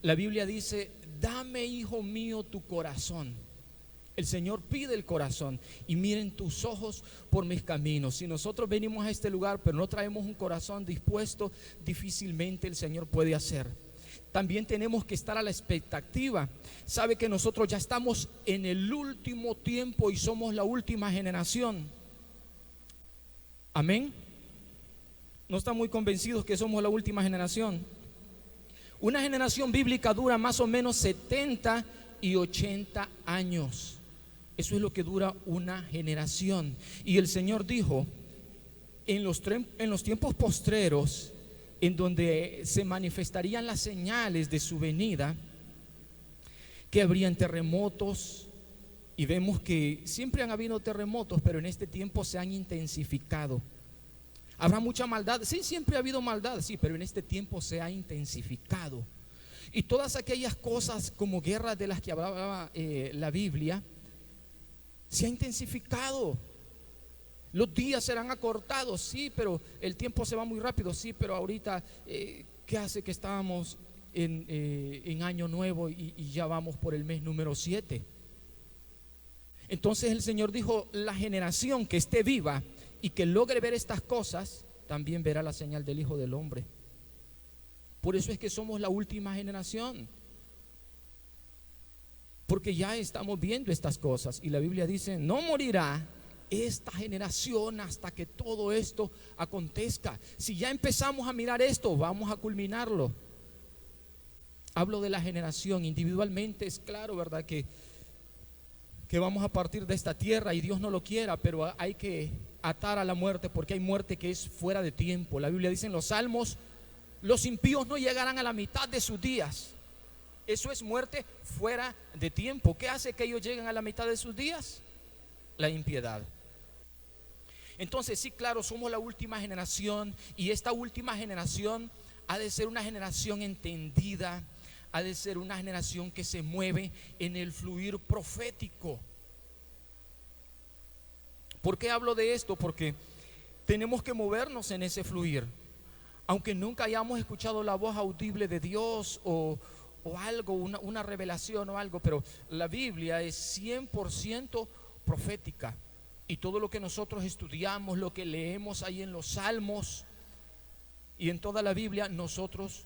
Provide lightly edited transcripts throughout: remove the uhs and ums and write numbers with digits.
La Biblia dice: dame, hijo mío, tu corazón. El Señor pide el corazón. Y miren tus ojos por mis caminos. Si nosotros venimos a este lugar pero no traemos un corazón dispuesto, difícilmente el Señor puede hacer. También tenemos que estar a la expectativa. Sabe que nosotros ya estamos en el último tiempo y somos la última generación. Amén. ¿No están muy convencidos que somos la última generación? Una generación bíblica dura más o menos 70 y 80 años. Eso es lo que dura una generación. Y el Señor dijo: en los tiempos postreros, en donde se manifestarían las señales de su venida, que habrían terremotos. Y vemos que siempre han habido terremotos, pero en este tiempo se han intensificado. Habrá mucha maldad, sí, siempre ha habido maldad, sí, pero en este tiempo se ha intensificado. Y todas aquellas cosas como guerras de las que hablaba la Biblia, se ha intensificado. Los días serán acortados, sí, pero el tiempo se va muy rápido, sí, pero ahorita, ¿qué hace que estábamos en año nuevo y ya vamos por el mes número 7? Entonces el Señor dijo: la generación que esté viva y que logre ver estas cosas, también verá la señal del Hijo del Hombre. Por eso es que somos la última generación, porque ya estamos viendo estas cosas. Y la Biblia dice: no morirá esta generación hasta que todo esto acontezca. Si ya empezamos a mirar esto, vamos a culminarlo. Hablo de la generación. Individualmente es claro, ¿verdad?, que vamos a partir de esta tierra y Dios no lo quiera, pero hay que atar a la muerte, porque hay muerte que es fuera de tiempo. La Biblia dice en los Salmos: los impíos no llegarán a la mitad de sus días. Eso es muerte fuera de tiempo. ¿Qué hace que ellos lleguen a la mitad de sus días? La impiedad. Entonces sí, claro, somos la última generación, y esta última generación ha de ser una generación entendida, ha de ser una generación que se mueve en el fluir profético. ¿Por qué hablo de esto? Porque tenemos que movernos en ese fluir. Aunque nunca hayamos escuchado la voz audible de Dios o algo, una revelación o algo, pero la Biblia es 100% profética. Y todo lo que nosotros estudiamos, lo que leemos ahí en los Salmos y en toda la Biblia, nosotros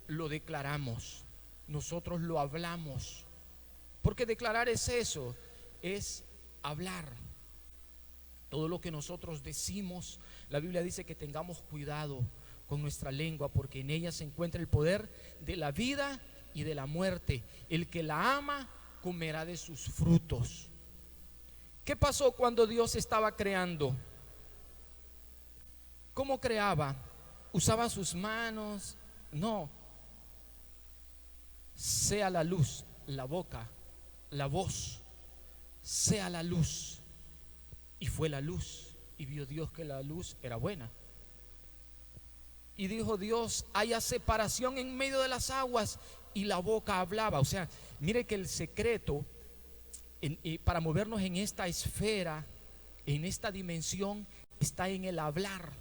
lo declaramos, nosotros lo hablamos. Porque declarar es eso, es hablar. Todo lo que nosotros decimos, la Biblia dice que tengamos cuidado con nuestra lengua, porque en ella se encuentra el poder de la vida y de la muerte. El que la ama comerá de sus frutos. ¿Qué pasó cuando Dios estaba creando? ¿Cómo creaba? ¿Usaba sus manos? No. Sea la luz, la boca, la voz, sea la luz. Y fue la luz, y vio Dios que la luz era buena. Y dijo Dios: haya separación en medio de las aguas. Y la boca hablaba. O sea, mire que el secreto para movernos en esta esfera, en esta dimensión, está en el hablar,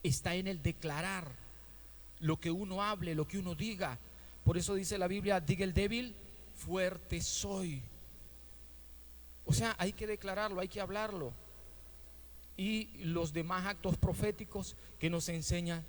está en el declarar. Lo que uno hable, lo que uno diga. Por eso dice la Biblia: diga el débil, fuerte soy. O sea, hay que declararlo, hay que hablarlo. Y los demás actos proféticos que nos enseña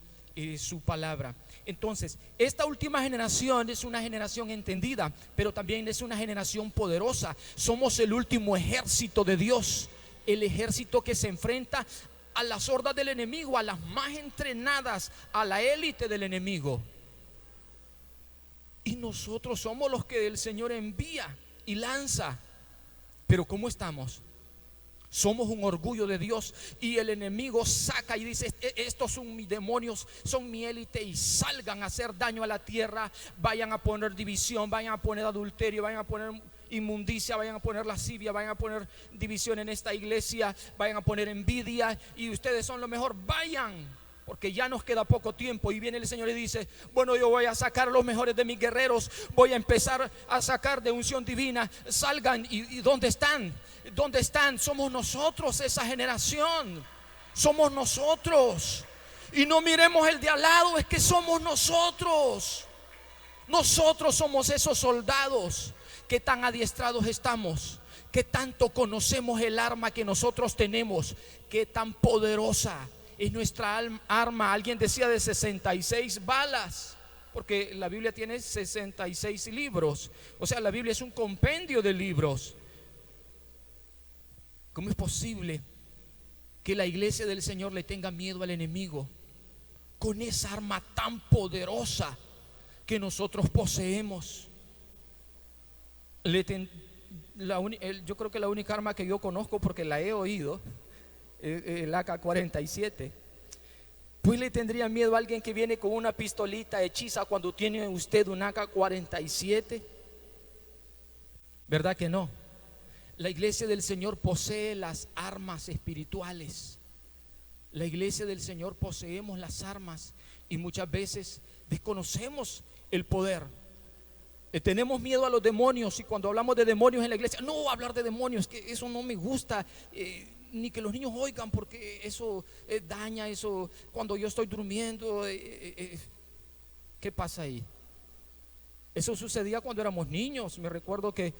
su palabra. Entonces, esta última generación es una generación entendida, pero también es una generación poderosa. Somos el último ejército de Dios, el ejército que se enfrenta a las hordas del enemigo, a las más entrenadas, a la élite del enemigo. Y nosotros somos los que el Señor envía y lanza. Pero ¿cómo estamos? Somos un orgullo de Dios, y el enemigo saca y dice: estos son mis demonios, son mi élite, y salgan a hacer daño a la tierra. Vayan a poner división, vayan a poner adulterio, vayan a poner inmundicia, vayan a poner lascivia, vayan a poner división en esta iglesia, vayan a poner envidia, y ustedes son lo mejor. Vayan, porque ya nos queda poco tiempo. Y viene el Señor y dice: bueno, yo voy a sacar a los mejores de mis guerreros, voy a empezar a sacar de unción divina. Salgan. ¿Y dónde están? ¿Dónde están? Somos nosotros, esa generación. Somos nosotros. Y no miremos el de al lado, es que somos nosotros. Nosotros somos esos soldados que tan adiestrados estamos, que tanto conocemos el arma que nosotros tenemos, que tan poderosa es nuestra arma. Alguien decía de 66 balas, porque la Biblia tiene 66 libros. O sea, la Biblia es un compendio de libros. ¿Cómo es posible que la iglesia del Señor le tenga miedo al enemigo con esa arma tan poderosa que nosotros poseemos? Yo creo que la única arma que yo conozco, porque la he oído, el AK-47. Pues le tendría miedo a alguien que viene con una pistolita hechiza cuando tiene usted un AK-47. ¿Verdad que no? La iglesia del Señor posee las armas espirituales. La iglesia del Señor poseemos las armas y muchas veces desconocemos el poder. Tenemos miedo a los demonios, y cuando hablamos de demonios en la iglesia, no hablar de demonios, que eso no me gusta, ni que los niños oigan, porque eso daña, eso cuando yo estoy durmiendo. ¿Qué pasa ahí? Eso sucedía cuando éramos niños. Me recuerdo que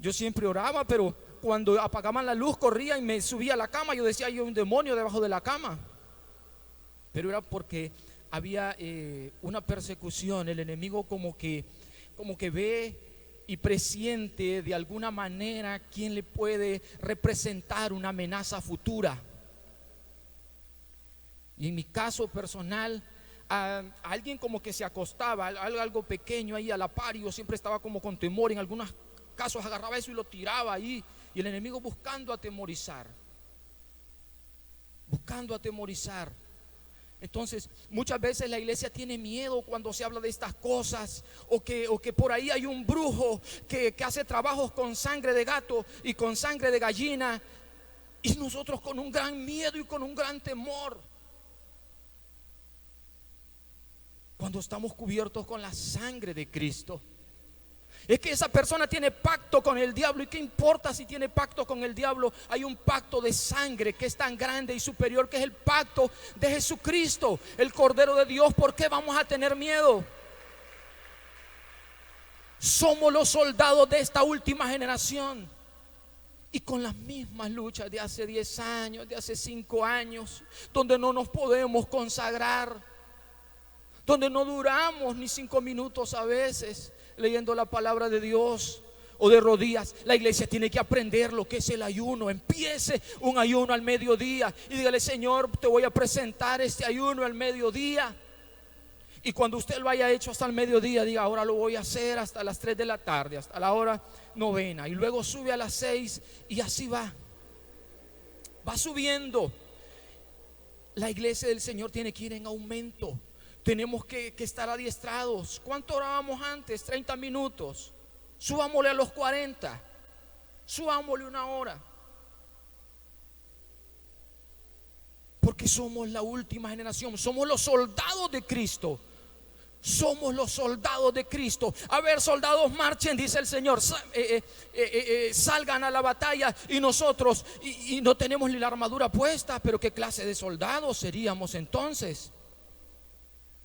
yo siempre oraba, pero cuando apagaban la luz corría y me subía a la cama. Yo decía, hay un demonio debajo de la cama. Pero era porque había una persecución. El enemigo como que ve y presiente de alguna manera quién le puede representar una amenaza futura. Y en mi caso personal, a alguien como que se acostaba, algo pequeño ahí a la par, y yo siempre estaba como con temor. En algunos casos agarraba eso y lo tiraba ahí, y el enemigo buscando atemorizar. Entonces, muchas veces la iglesia tiene miedo cuando se habla de estas cosas, o que por ahí hay un brujo que hace trabajos con sangre de gato y con sangre de gallina, y nosotros con un gran miedo y con un gran temor, cuando estamos cubiertos con la sangre de Cristo. Es que esa persona tiene pacto con el diablo. ¿Y qué importa si tiene pacto con el diablo? Hay un pacto de sangre que es tan grande y superior, que es el pacto de Jesucristo, el Cordero de Dios. ¿Por qué vamos a tener miedo? Somos los soldados de esta última generación, y con las mismas luchas de hace 10 años, de hace 5 años, donde no nos podemos consagrar, donde no duramos ni 5 minutos a veces leyendo la palabra de Dios, o de rodillas. La iglesia tiene que aprender lo que es el ayuno. Empiece un ayuno al mediodía y dígale: Señor, te voy a presentar este ayuno al mediodía. Y cuando usted lo haya hecho hasta el mediodía, diga: ahora lo voy a hacer hasta las 3 de la tarde, hasta la hora novena, y luego sube a las 6, y así va subiendo. La iglesia del Señor tiene que ir en aumento. Tenemos que estar adiestrados. ¿Cuánto orábamos antes? 30 minutos. Subámosle a los 40. Subámosle 1 hora. Porque somos la última generación. Somos los soldados de Cristo. Somos los soldados de Cristo. A ver, soldados, marchen, dice el Señor. Salgan a la batalla, y nosotros y no tenemos ni la armadura puesta. Pero ¿qué clase de soldados seríamos entonces?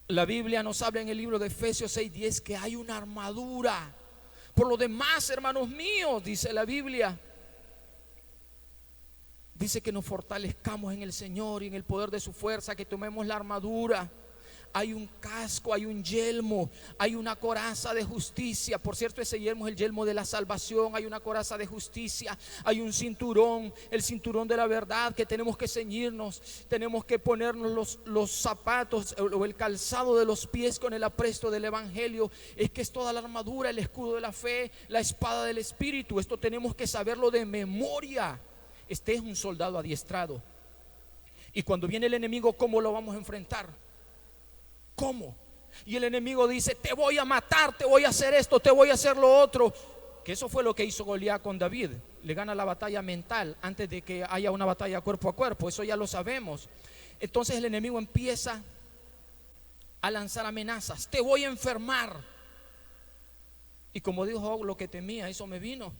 La Biblia nos habla en el libro de Efesios 6:10 que hay una armadura. Por lo demás, hermanos míos, dice la Biblia, dice que nos fortalezcamos en el Señor y en el poder de su fuerza, que tomemos la armadura. Hay un casco, hay un yelmo, hay una coraza de justicia. Por cierto, ese yelmo es el yelmo de la salvación. Hay una coraza de justicia, hay un cinturón, el cinturón de la verdad, que tenemos que ceñirnos. Tenemos que ponernos los zapatos o el calzado de los pies con el apresto del evangelio. Es que es toda la armadura, el escudo de la fe, la espada del espíritu. Esto tenemos que saberlo de memoria. Este es un soldado adiestrado. Y cuando viene el enemigo, ¿cómo lo vamos a enfrentar? ¿Cómo? Y el enemigo dice: te voy a matar, te voy a hacer esto, te voy a hacer lo otro. Que eso fue lo que hizo Goliat con David. Le gana la batalla mental antes de que haya una batalla cuerpo a cuerpo. Eso ya lo sabemos. Entonces el enemigo empieza a lanzar amenazas: te voy a enfermar. Y como dijo lo que temía, eso me vino.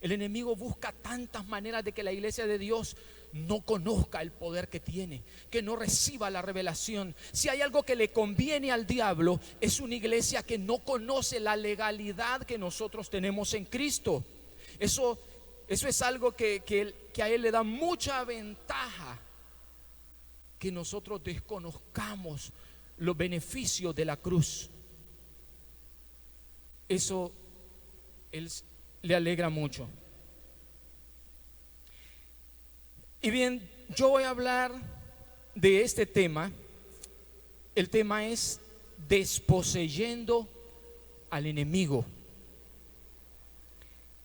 El enemigo busca tantas maneras de que la iglesia de Dios no conozca el poder que tiene, que no reciba la revelación. Si hay algo que le conviene al diablo, es una iglesia que no conoce la legalidad que nosotros tenemos en Cristo. Eso es algo que a él le da mucha ventaja, que nosotros desconozcamos los beneficios de la cruz. Eso él le alegra mucho. Y bien, yo voy a hablar de este tema. El tema es desposeyendo al enemigo.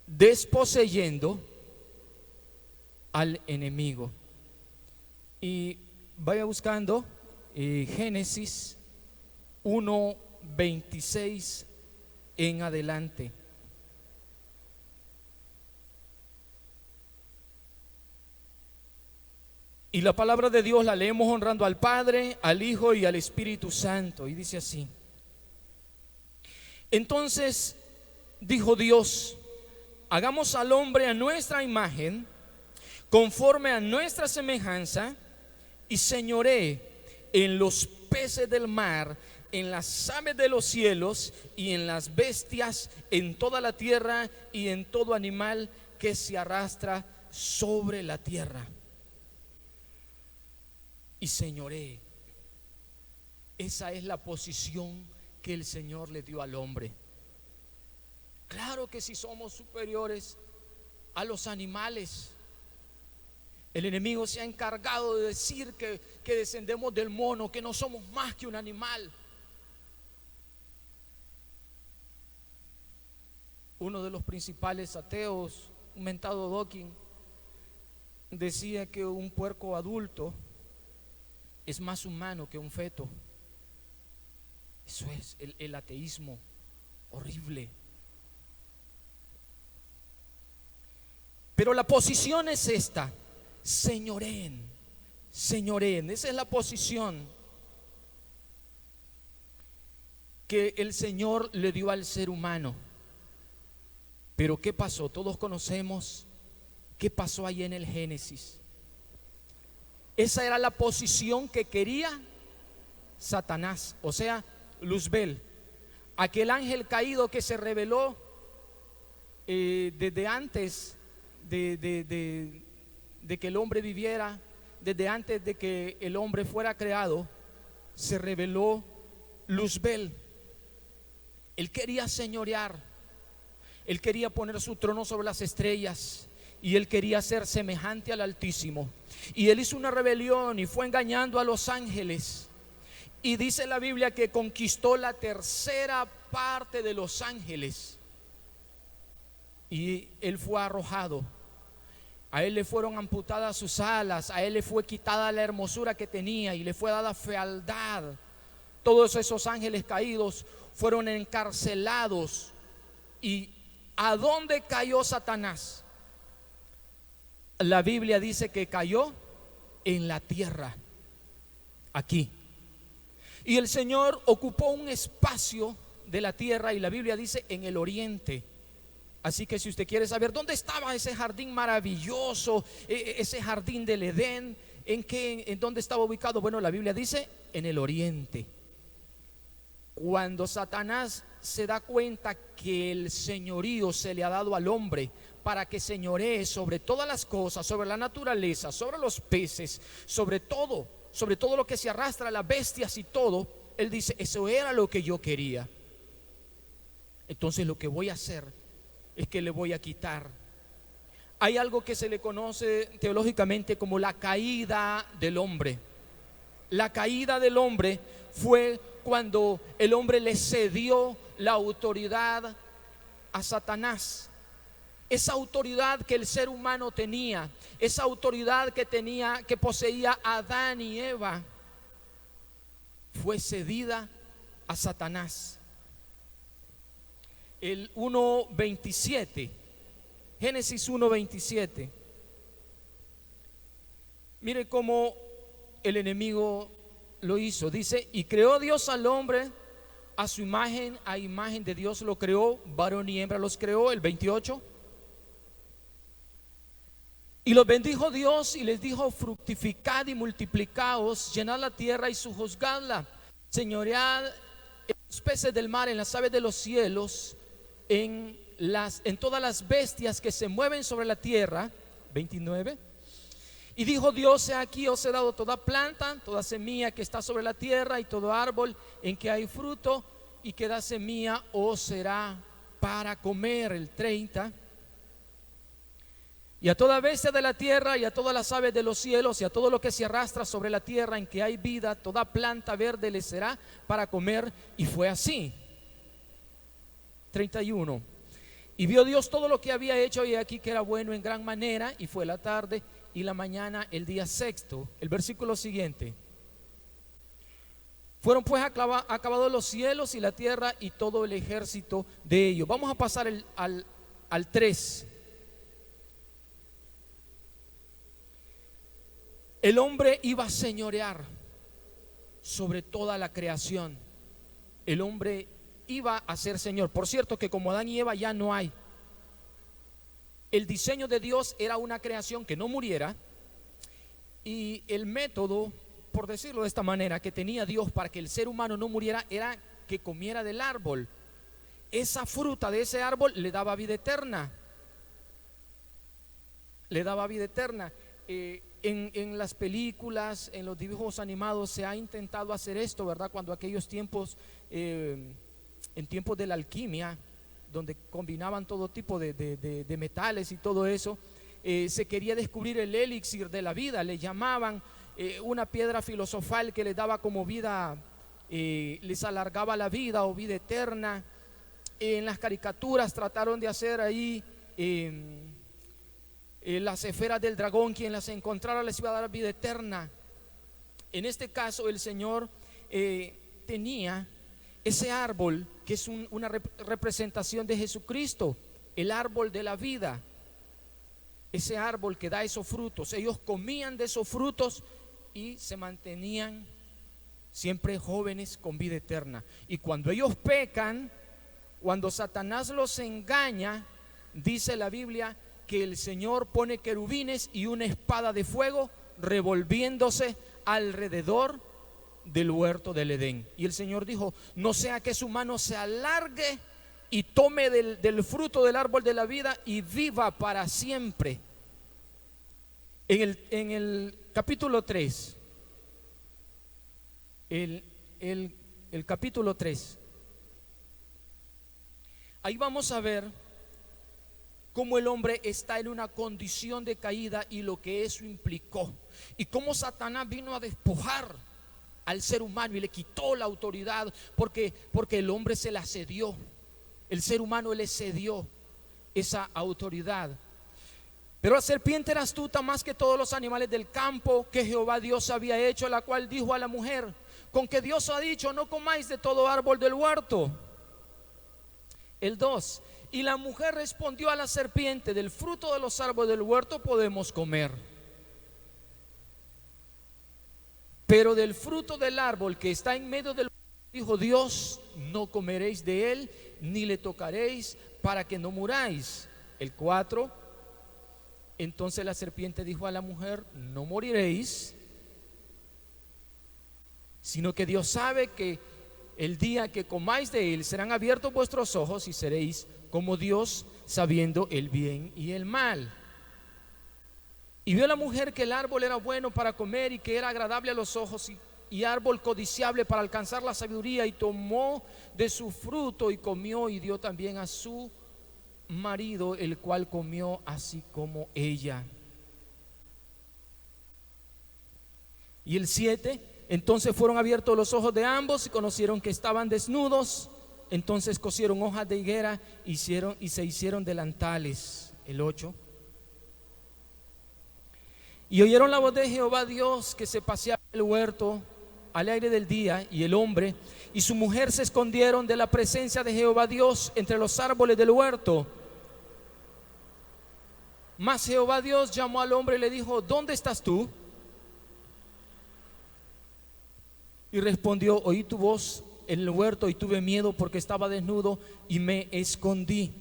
Desposeyendo al enemigo. Y vaya buscando Génesis 1:26 en adelante. Y la palabra de Dios la leemos honrando al Padre, al Hijo y al Espíritu Santo. Y dice así: entonces dijo Dios: hagamos al hombre a nuestra imagen, conforme a nuestra semejanza, y señoree en los peces del mar, en las aves de los cielos y en las bestias, en toda la tierra y en todo animal que se arrastra sobre la tierra. Y señoree. Esa es la posición que el Señor le dio al hombre. Claro que si somos superiores a los animales. El enemigo se ha encargado de decir que descendemos del mono, que no somos más que un animal. Uno de los principales ateos, un mentado Dawkins, decía que un puerco adulto es más humano que un feto. Eso es el ateísmo horrible. Pero la posición es esta: señoreen, señoreen. Esa es la posición que el Señor le dio al ser humano. Pero ¿qué pasó? Todos conocemos qué pasó ahí en el Génesis. Esa era la posición que quería Satanás, o sea, Luzbel, aquel ángel caído que se rebeló desde antes de que el hombre viviera, desde antes de que el hombre fuera creado. Se rebeló Luzbel. Él quería señorear, él quería poner su trono sobre las estrellas, y él quería ser semejante al Altísimo. Y él hizo una rebelión y fue engañando a los ángeles. Y dice la Biblia que conquistó la tercera parte de los ángeles. Y él fue arrojado. A él le fueron amputadas sus alas, a él le fue quitada la hermosura que tenía y le fue dada fealdad. Todos esos ángeles caídos fueron encarcelados. ¿Y a dónde cayó Satanás? La Biblia dice que cayó en la tierra, aquí. Y el Señor ocupó un espacio de la tierra, y la Biblia dice en el oriente. Así que si usted quiere saber dónde estaba ese jardín maravilloso, ese jardín del Edén, ¿en dónde estaba ubicado? Bueno, la Biblia dice en el oriente. Cuando Satanás se da cuenta que el señorío se le ha dado al hombre para que señoree sobre todas las cosas, sobre la naturaleza, sobre los peces, sobre todo lo que se arrastra, las bestias y todo, él dice: eso era lo que yo quería. Entonces lo que voy a hacer es que le voy a quitar. Hay algo que se le conoce teológicamente como la caída del hombre. La caída del hombre fue cuando el hombre le cedió la autoridad a Satanás. Esa autoridad que el ser humano tenía, esa autoridad que poseía Adán y Eva, fue cedida a Satanás. El 1:27, Génesis 1:27. Mire cómo el enemigo lo hizo. Dice: y creó Dios al hombre a su imagen, a imagen de Dios lo creó, varón y hembra los creó. El 28. Y los bendijo Dios y les dijo: fructificad y multiplicaos, llenad la tierra y sojuzgadla, señoread en los peces del mar, en las aves de los cielos, en todas las bestias que se mueven sobre la tierra. 29. Y dijo Dios: he aquí os he dado toda planta, toda semilla que está sobre la tierra, y todo árbol en que hay fruto y que da semilla os será para comer. El 30. Y a toda bestia de la tierra y a todas las aves de los cielos y a todo lo que se arrastra sobre la tierra en que hay vida, toda planta verde les será para comer. Y fue así. 31. Y vio Dios todo lo que había hecho, y aquí que era bueno en gran manera, y fue la tarde y la mañana el día sexto. El versículo siguiente: fueron pues acabados los cielos y la tierra y todo el ejército de ellos. Vamos a pasar al 3. El hombre iba a señorear sobre toda la creación. El hombre iba a ser señor. Por cierto que como Adán y Eva ya no hay. El diseño de Dios era una creación que no muriera, y el método, por decirlo de esta manera, que tenía Dios para que el ser humano no muriera era que comiera del árbol. Esa fruta de ese árbol le daba vida eterna. Le daba vida eterna. En las películas, en los dibujos animados se ha intentado hacer esto, ¿verdad? Cuando aquellos tiempos, en tiempos de la alquimia, donde combinaban todo tipo de metales y todo eso, se quería descubrir el elixir de la vida. Le llamaban una piedra filosofal que les daba como vida, les alargaba la vida o vida eterna. En las caricaturas trataron de hacer ahí las esferas del dragón, quien las encontrara les iba a dar vida eterna. En este caso el Señor tenía ese árbol que es una representación de Jesucristo, el árbol de la vida, ese árbol que da esos frutos. Ellos comían de esos frutos y se mantenían siempre jóvenes con vida eterna. Y cuando ellos pecan, cuando Satanás los engaña, dice la Biblia que el Señor pone querubines y una espada de fuego revolviéndose alrededor del huerto del Edén. Y el Señor dijo: no sea que su mano se alargue y tome del fruto del árbol de la vida y viva para siempre. En el capítulo 3, el capítulo 3, ahí vamos a ver cómo el hombre está en una condición de caída y lo que eso implicó, y cómo Satanás vino a despojar al ser humano y le quitó la autoridad, porque el hombre se la cedió, el ser humano le cedió esa autoridad. Pero la serpiente era astuta más que todos los animales del campo que Jehová Dios había hecho, la cual dijo a la mujer: con que Dios ha dicho, no comáis de todo árbol del huerto. El 2: y la mujer respondió a la serpiente: del fruto de los árboles del huerto podemos comer, pero del fruto del árbol que está en medio del huerto, dijo Dios, no comeréis de él, ni le tocaréis, para que no muráis. El 4: entonces la serpiente dijo a la mujer: no moriréis, sino que Dios sabe que el día que comáis de él serán abiertos vuestros ojos y seréis como Dios, sabiendo el bien y el mal. Y vio la mujer que el árbol era bueno para comer y que era agradable a los ojos y árbol codiciable para alcanzar la sabiduría, y tomó de su fruto y comió y dio también a su marido, el cual comió así como ella. Y el 7: entonces fueron abiertos los ojos de ambos y conocieron que estaban desnudos. Entonces cosieron hojas de higuera y se hicieron delantales. El 8: y oyeron la voz de Jehová Dios que se paseaba en el huerto al aire del día, y el hombre y su mujer se escondieron de la presencia de Jehová Dios entre los árboles del huerto. Mas Jehová Dios llamó al hombre y le dijo: ¿dónde estás tú? Y respondió: oí tu voz en el huerto y tuve miedo porque estaba desnudo y me escondí.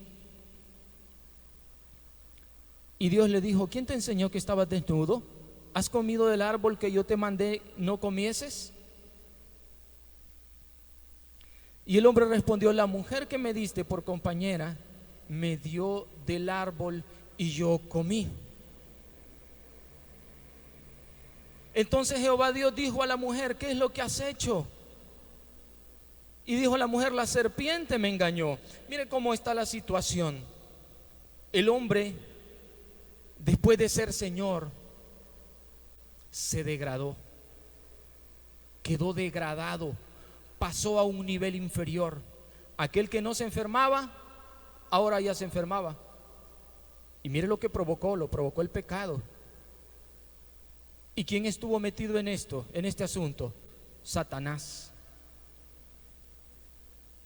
Y Dios le dijo: ¿quién te enseñó que estabas desnudo? ¿Has comido del árbol que yo te mandé no comieses? Y el hombre respondió: la mujer que me diste por compañera me dio del árbol y yo comí. Entonces Jehová Dios dijo a la mujer: ¿qué es lo que has hecho? Y dijo la mujer: la serpiente me engañó. Mire cómo está la situación. El hombre, después de ser Señor, se degradó, quedó degradado, pasó a un nivel inferior. Aquel que no se enfermaba, ahora ya se enfermaba. Y mire lo que provocó, lo provocó el pecado. ¿Y quién estuvo metido en esto, en este asunto? Satanás.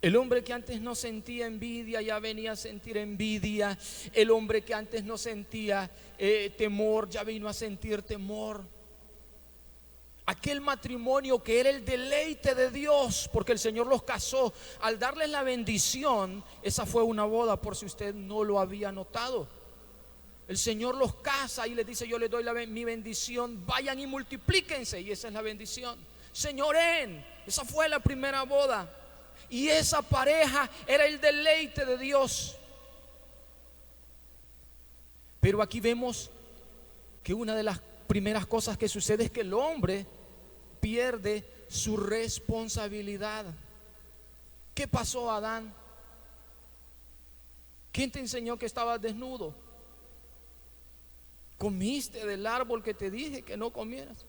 El hombre que antes no sentía envidia ya venía a sentir envidia. El hombre que antes no sentía temor ya vino a sentir temor. Aquel matrimonio que era el deleite de Dios, porque el Señor los casó, al darles la bendición, esa fue una boda, por si usted no lo había notado. El Señor los casa y les dice: yo les doy mi bendición, vayan y multiplíquense. Y esa es la bendición. Señoren, esa fue la primera boda. Y esa pareja era el deleite de Dios. Pero aquí vemos que una de las primeras cosas que sucede es que el hombre pierde su responsabilidad. ¿Qué pasó, Adán? ¿Quién te enseñó que estabas desnudo? Comiste del árbol que te dije que no comieras.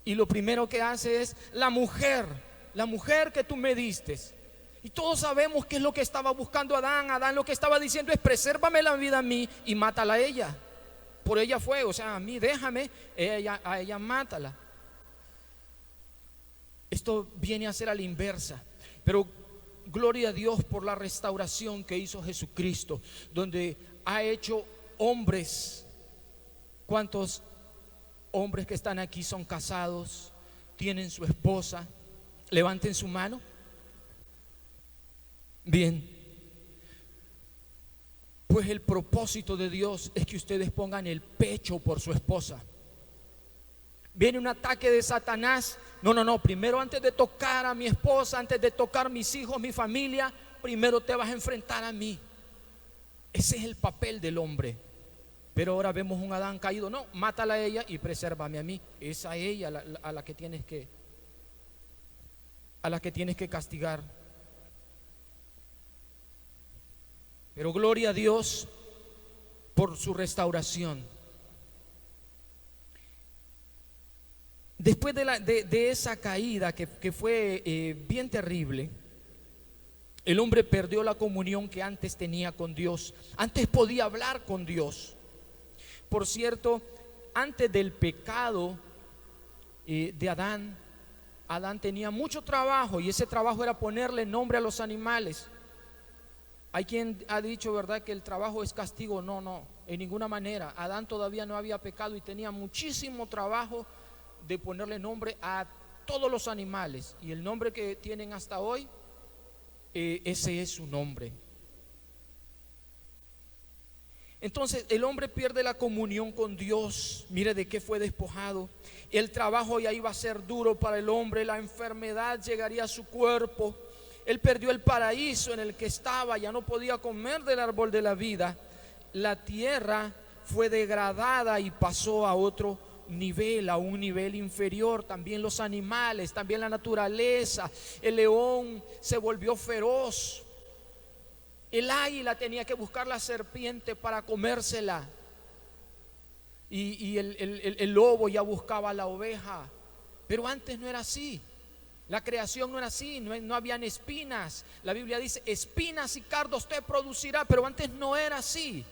Y lo primero que hace es la mujer que tú me diste. Y todos sabemos qué es lo que estaba buscando Adán. Adán lo que estaba diciendo es: presérvame la vida a mí y mátala a ella. Por ella fue, o sea, a mí déjame, a ella mátala. Esto viene a ser a la inversa. Pero gloria a Dios por la restauración que hizo Jesucristo, donde ha hecho hombres. ¿Cuántos hombres que están aquí son casados, tienen su esposa? Levanten su mano. Bien. Pues el propósito de Dios es que ustedes pongan el pecho por su esposa. Viene un ataque de Satanás. No, primero, antes de tocar a mi esposa, antes de tocar mis hijos, mi familia, primero te vas a enfrentar a mí. Ese es el papel del hombre. Pero ahora vemos un Adán caído. No, mátala a ella y presérvame a mí. Es a ella a la que tienes que castigar. Pero gloria a Dios por su restauración. Después de esa caída que fue bien terrible, el hombre perdió la comunión que antes tenía con Dios. Antes podía hablar con Dios. Por cierto, antes del pecado de Adán tenía mucho trabajo, y ese trabajo era ponerle nombre a los animales. Hay quien ha dicho, ¿verdad?, que el trabajo es castigo. No, en ninguna manera. Adán todavía no había pecado y tenía muchísimo trabajo de ponerle nombre a todos los animales. Y el nombre que tienen hasta hoy, ese es su nombre. Entonces el hombre pierde la comunión con Dios. Mire de qué fue despojado. El trabajo ya iba a ser duro para el hombre. La enfermedad llegaría a su cuerpo. Él perdió el paraíso en el que estaba. Ya no podía comer del árbol de la vida. La tierra fue degradada y pasó a otro nivel, a un nivel inferior. También los animales, también la naturaleza. El león se volvió feroz. El águila tenía que buscar la serpiente para comérsela. Y el lobo ya buscaba la oveja. Pero antes no era así. La creación no era así, no habían espinas. La Biblia dice: espinas y cardos te producirá. Pero antes no era así.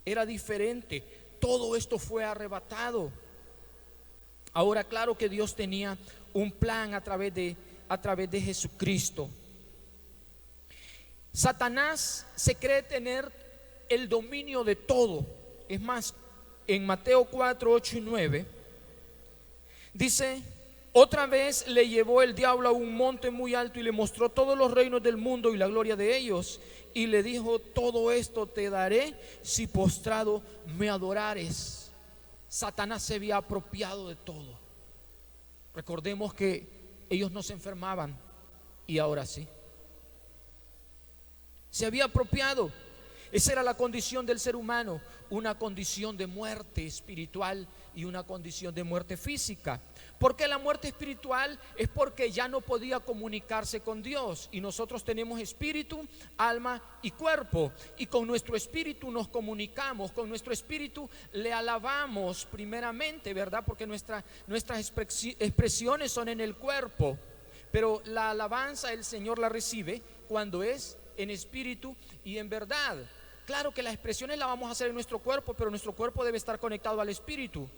Era diferente. Todo esto fue arrebatado. Ahora, claro que Dios tenía un plan a través de Jesucristo. Satanás se cree tener el dominio de todo. Es más, en Mateo 4, 8 y 9 dice Otra vez le llevó el diablo a un monte muy alto y le mostró todos los reinos del mundo y la gloria de ellos. Y le dijo: todo esto te daré si postrado me adorares. Satanás se había apropiado de todo. Recordemos que ellos no se enfermaban y ahora sí. Se había apropiado. Esa era la condición del ser humano, una condición de muerte espiritual y una condición de muerte física. ¿Por qué la muerte espiritual? Es porque ya no podía comunicarse con Dios. Y nosotros tenemos espíritu, alma y cuerpo. Y con nuestro espíritu nos comunicamos, con nuestro espíritu le alabamos primeramente, ¿verdad? Porque nuestras expresiones son en el cuerpo. Pero la alabanza el Señor la recibe cuando es en espíritu y en verdad. Claro que las expresiones las vamos a hacer en nuestro cuerpo, pero nuestro cuerpo debe estar conectado al espíritu.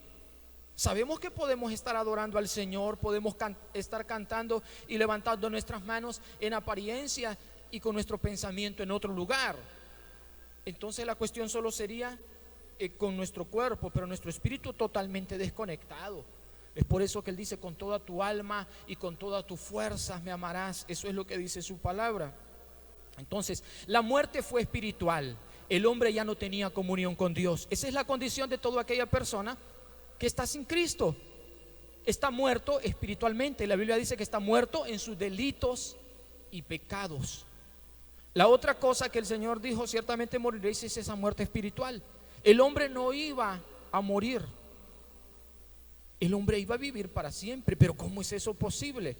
Sabemos que podemos estar adorando al Señor, podemos estar cantando y levantando nuestras manos en apariencia y con nuestro pensamiento en otro lugar. Entonces la cuestión solo sería con nuestro cuerpo, pero nuestro espíritu totalmente desconectado. Es por eso que Él dice: con toda tu alma y con todas tus fuerzas me amarás. Eso es lo que dice su palabra. Entonces la muerte fue espiritual. El hombre ya no tenía comunión con Dios. Esa es la condición de toda aquella persona que está sin Cristo. Está muerto espiritualmente. La Biblia dice que está muerto en sus delitos y pecados. La otra cosa que el Señor dijo: ciertamente moriréis, es esa muerte espiritual. El hombre no iba a morir. El hombre iba a vivir para siempre. Pero ¿cómo es eso posible?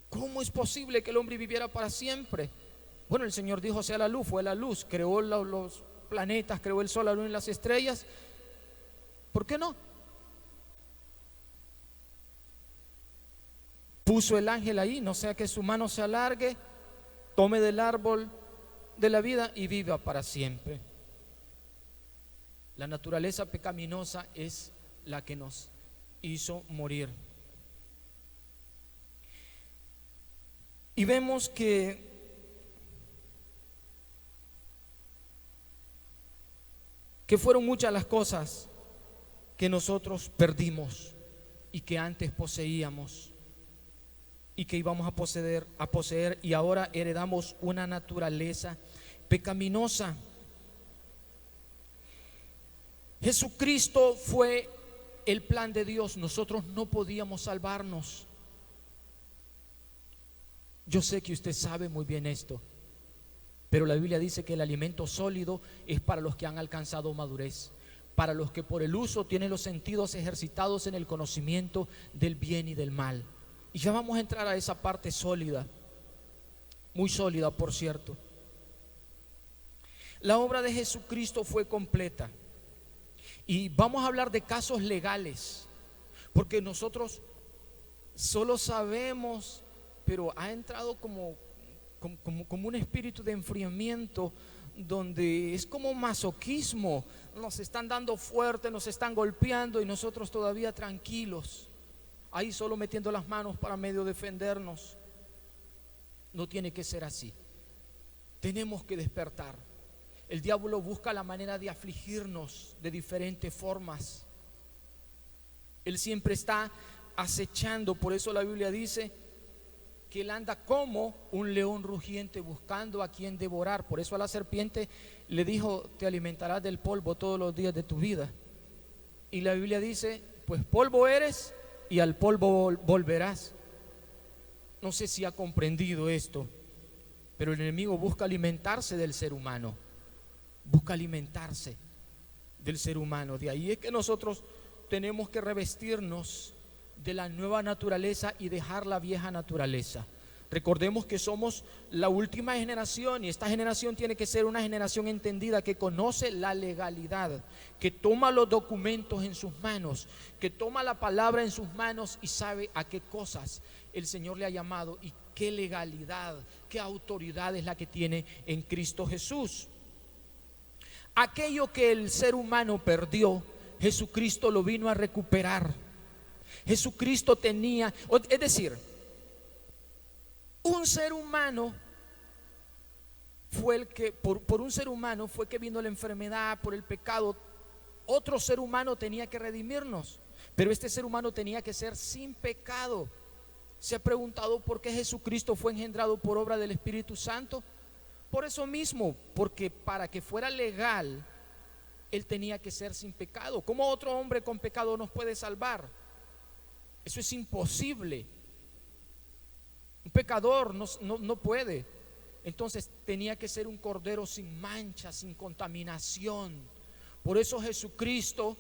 ¿Cómo es posible que el hombre viviera para siempre? Bueno, el Señor dijo: sea la luz, fue la luz. Creó los planetas, creó el sol, la luna y las estrellas. ¿Por qué no? Puso el ángel ahí, no sea que su mano se alargue, tome del árbol de la vida y viva para siempre. La naturaleza pecaminosa es la que nos hizo morir. Y vemos que fueron muchas las cosas que nosotros perdimos y que antes poseíamos y que íbamos a poseer y ahora heredamos una naturaleza pecaminosa. Jesucristo fue el plan de Dios. Nosotros no podíamos salvarnos. Yo sé que usted sabe muy bien esto, pero la Biblia dice que el alimento sólido es para los que han alcanzado madurez, para los que por el uso tienen los sentidos ejercitados en el conocimiento del bien y del mal. Y ya vamos a entrar a esa parte sólida, muy sólida, por cierto. La obra de Jesucristo fue completa. Y vamos a hablar de casos legales, porque nosotros solo sabemos, pero ha entrado como un espíritu de enfriamiento, donde es como masoquismo. Nos están dando fuerte, nos están golpeando y nosotros todavía tranquilos, ahí solo metiendo las manos para medio defendernos. No tiene que ser así. Tenemos que despertar. El diablo busca la manera de afligirnos de diferentes formas. Él siempre está acechando. Por eso la Biblia dice que él anda como un león rugiente buscando a quien devorar. Por eso a la serpiente le dijo: te alimentarás del polvo todos los días de tu vida. Y la Biblia dice: pues polvo eres y al polvo volverás. No sé si ha comprendido esto, pero el enemigo busca alimentarse del ser humano. Busca alimentarse del ser humano. De ahí es que nosotros tenemos que revestirnos de la nueva naturaleza y dejar la vieja naturaleza. Recordemos que somos la última generación, y esta generación tiene que ser una generación entendida, que conoce la legalidad, que toma los documentos en sus manos, que toma la palabra en sus manos y sabe a qué cosas el Señor le ha llamado y qué legalidad, qué autoridad es la que tiene en Cristo Jesús. Aquello que el ser humano perdió, Jesucristo lo vino a recuperar. Jesucristo tenía, es decir, un ser humano fue el que, por un ser humano fue que vino la enfermedad, por el pecado. Otro ser humano tenía que redimirnos. Pero este ser humano tenía que ser sin pecado. ¿Se ha preguntado por qué Jesucristo fue engendrado por obra del Espíritu Santo? Por eso mismo, porque para que fuera legal, Él tenía que ser sin pecado. ¿Cómo otro hombre con pecado nos puede salvar? Eso es imposible. Un pecador no puede. Entonces tenía que ser un cordero sin mancha, sin contaminación. Por eso Jesucristo,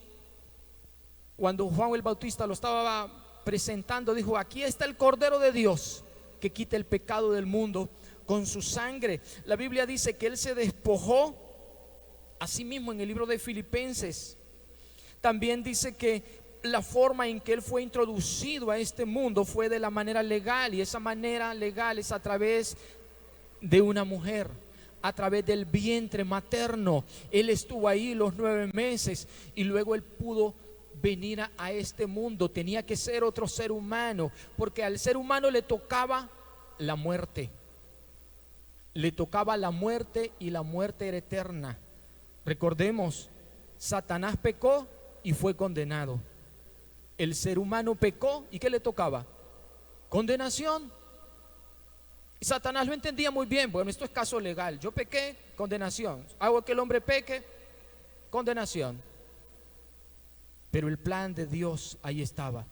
cuando Juan el Bautista lo estaba presentando, dijo: aquí está el Cordero de Dios que quita el pecado del mundo con su sangre. La Biblia dice que Él se despojó a sí mismo en el libro de Filipenses. También dice que la forma en que Él fue introducido a este mundo fue de la manera legal, y esa manera legal es a través de una mujer, a través del vientre materno. Él estuvo ahí los 9 meses y luego Él pudo venir a este mundo. Tenía que ser otro ser humano, porque al ser humano le tocaba la muerte. Le tocaba la muerte, y la muerte era eterna. Recordemos, Satanás pecó y fue condenado. El ser humano pecó, ¿y qué le tocaba? Condenación. Y Satanás lo entendía muy bien. Bueno, esto es caso legal. Yo pequé, condenación. Hago que el hombre peque, condenación. Pero el plan de Dios ahí estaba.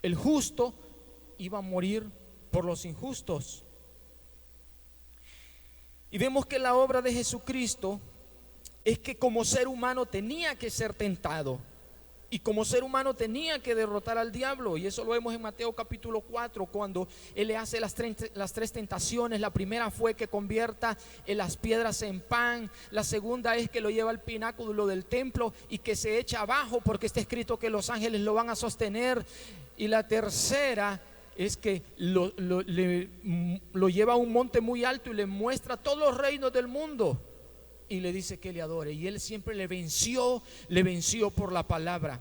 El justo iba a morir por los injustos. Y vemos que la obra de Jesucristo es que como ser humano tenía que ser tentado, y como ser humano tenía que derrotar al diablo. Y eso lo vemos en Mateo capítulo 4, cuando Él le hace las tres tentaciones. La primera fue que convierta las piedras en pan. La segunda es que lo lleva al pináculo del templo y que se echa abajo, porque está escrito que los ángeles lo van a sostener. Y la tercera es que lo lleva a un monte muy alto y le muestra todos los reinos del mundo y le dice que le adore. Y Él siempre le venció por la palabra.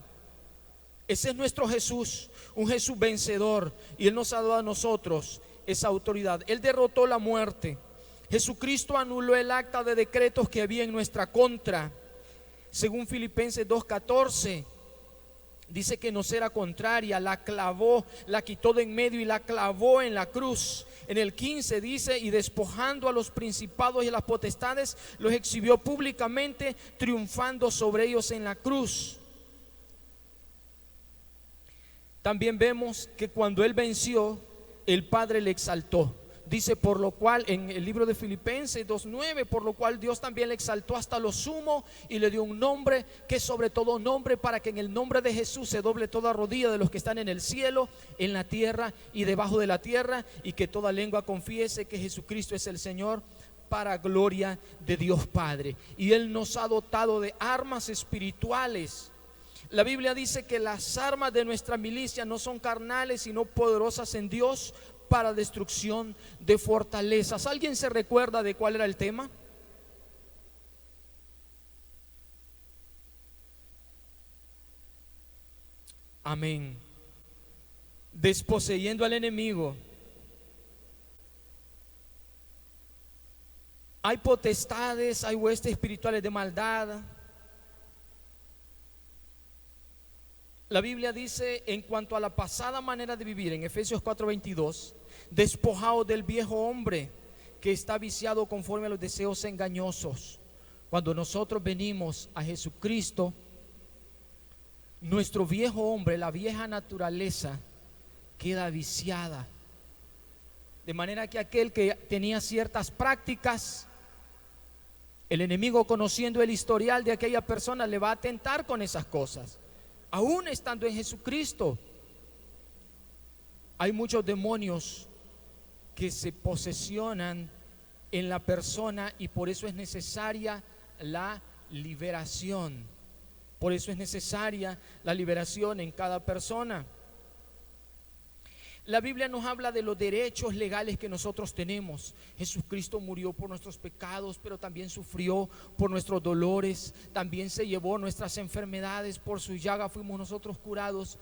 Ese es nuestro Jesús, un Jesús vencedor, y Él nos ha dado a nosotros esa autoridad. Él derrotó la muerte. Jesucristo anuló el acta de decretos que había en nuestra contra. Según Filipenses 2:14, dice que nos era contraria, la clavó, la quitó de en medio y la clavó en la cruz. En el 15 dice: y despojando a los principados y a las potestades, los exhibió públicamente, triunfando sobre ellos en la cruz. También vemos que cuando Él venció, el Padre le exaltó. Dice, por lo cual, en el libro de Filipenses 2:9, por lo cual Dios también le exaltó hasta lo sumo y le dio un nombre que es sobre todo nombre, para que en el nombre de Jesús se doble toda rodilla de los que están en el cielo, en la tierra y debajo de la tierra, y que toda lengua confiese que Jesucristo es el Señor, para gloria de Dios Padre. Y Él nos ha dotado de armas espirituales. La Biblia dice que las armas de nuestra milicia no son carnales, sino poderosas en Dios para destrucción de fortalezas. ¿Alguien se recuerda de cuál era el tema? Amén. Desposeyendo al enemigo. Hay potestades, hay huestes espirituales de maldad. La Biblia dice en cuanto a la pasada manera de vivir, en Efesios 4:22, despojaos del viejo hombre que está viciado conforme a los deseos engañosos. Cuando nosotros venimos a Jesucristo, nuestro viejo hombre, la vieja naturaleza, queda viciada. De manera que aquel que tenía ciertas prácticas, el enemigo, conociendo el historial de aquella persona, le va a tentar con esas cosas. Aún estando en Jesucristo, hay muchos demonios que se posesionan en la persona, y por eso es necesaria la liberación. Por eso es necesaria la liberación en cada persona. La Biblia nos habla de los derechos legales que nosotros tenemos. Jesucristo murió por nuestros pecados, pero también sufrió por nuestros dolores. También se llevó nuestras enfermedades. Por su llaga fuimos nosotros curados.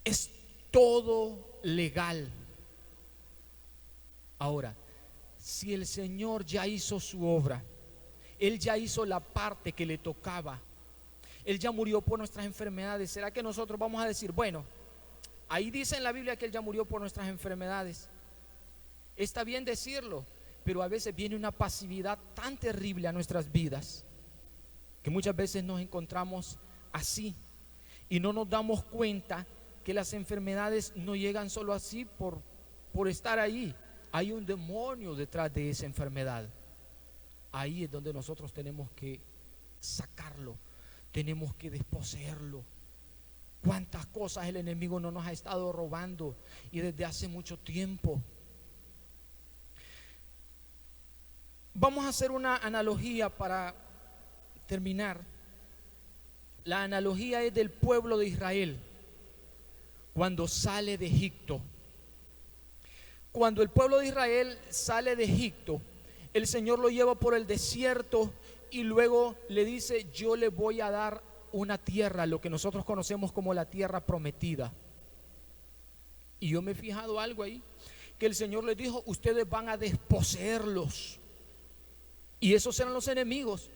Es todo legal. Ahora, si el Señor ya hizo su obra, Él ya hizo la parte que le tocaba, Él ya murió por nuestras enfermedades. ¿Será que nosotros vamos a decir, bueno, ahí dice en la Biblia que Él ya murió por nuestras enfermedades? Está bien decirlo, pero a veces viene una pasividad tan terrible a nuestras vidas que muchas veces nos encontramos así y no nos damos cuenta que las enfermedades no llegan solo así por estar ahí. Hay un demonio detrás de esa enfermedad. Ahí es donde nosotros tenemos que sacarlo, tenemos que desposeerlo. Cuántas cosas el enemigo no nos ha estado robando y desde hace mucho tiempo. Vamos a hacer una analogía para terminar. La analogía es del pueblo de Israel cuando sale de Egipto. Cuando el pueblo de Israel sale de Egipto, el Señor lo lleva por el desierto y luego le dice: yo le voy a dar una tierra, lo que nosotros conocemos como la tierra prometida. Y yo me he fijado algo ahí, que el Señor les dijo: ustedes van a desposeerlos. Y esos eran los enemigos.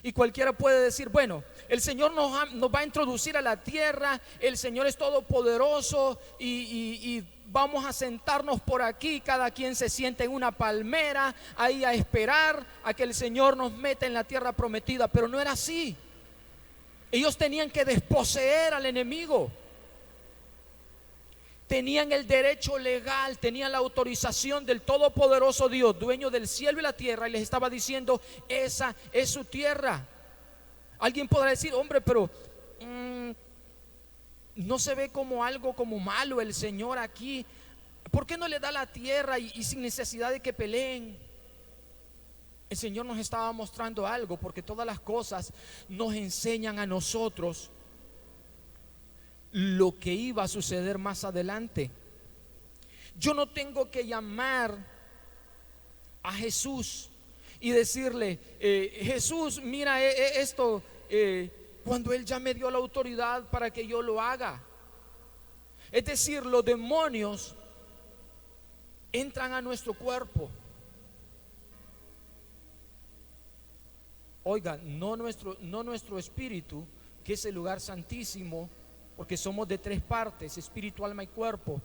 Y cualquiera puede decir: bueno, el Señor nos va a introducir a la tierra, el Señor es todopoderoso y vamos a sentarnos por aquí, cada quien se siente en una palmera ahí a esperar a que el Señor nos meta en la tierra prometida. Pero no era así. Ellos tenían que desposeer al enemigo. Tenían el derecho legal, tenían la autorización del todopoderoso Dios, dueño del cielo y la tierra, y les estaba diciendo: esa es su tierra. Alguien podrá decir: hombre, pero no se ve como algo como malo el Señor aquí. ¿Por qué no le da la tierra y sin necesidad de que peleen? El Señor nos estaba mostrando algo, porque todas las cosas nos enseñan a nosotros lo que iba a suceder más adelante. Yo no tengo que llamar a Jesús y decirle: Jesús, mira esto, cuando Él ya me dio la autoridad para que yo lo haga. Es decir, los demonios entran a nuestro cuerpo. Oiga, no nuestro espíritu, que es el lugar santísimo, porque somos de tres partes: espíritu, alma y cuerpo.